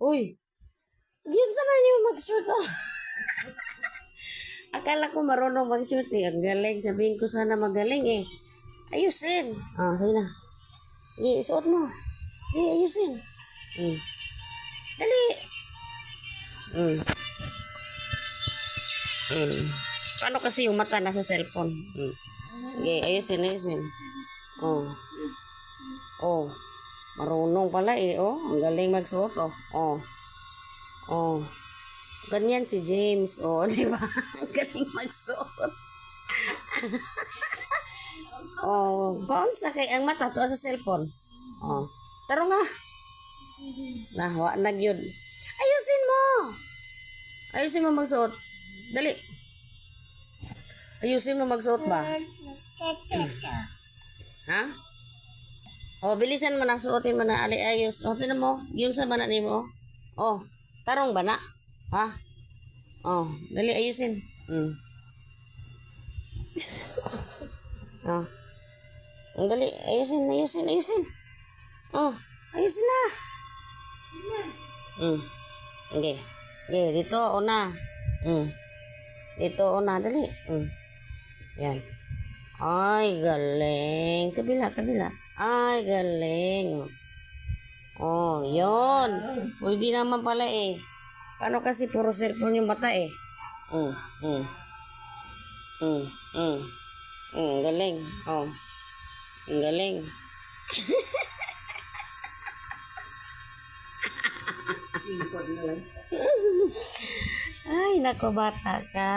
Uy, yun sa man yung mag-shoot oh. Akala ko marunong mag-shoot eh. Ang galing. Sabihin ko sana magaling eh. Ayusin. Ah, sige na. Sige, isuot mo. Sige, ayusin. Hmm. Dali. Hmm. Hmm. Paano kasi yung mata nasa cellphone? Hmm. Sige, ayusin, ayusin. Oh. Oh. Marunong pala eh. Oh, ang galing magsuot oh. Oh. Oh. Ganyan si James. Oh, di ba? Ang galing magsuot. Oh, bounce sa kay ang mata to sa cellphone. Oh. Taro nga. Nahwa na gyud. Ayusin mo. Ayusin mo magsuot. Dali. Ayusin mo magsuot ba? Ha? Oh, bilisan mo na suotin mo na ali ayos. Oh, tinan mo. Yung sa bana nimo. Oh, tarong bana. Ha? Oh, dali ayusin. Hmm. Oh. Ang dali, ayusin, ayusin, ayusin. Oh, ayusin na. Hmm. Okay. Okay, dito, una. Hmm. Dito, una, dali. Hmm. Yan. Ay, galing. Kabila, kabila. Ay, galing. Oh, yon. Pwede naman pala eh. Paano kasi puro cellphone yung mata eh. Hmm. Hmm. Hmm. Hmm. Hmm. Galing. Oh. Ang galing. Ay, nako bata ka.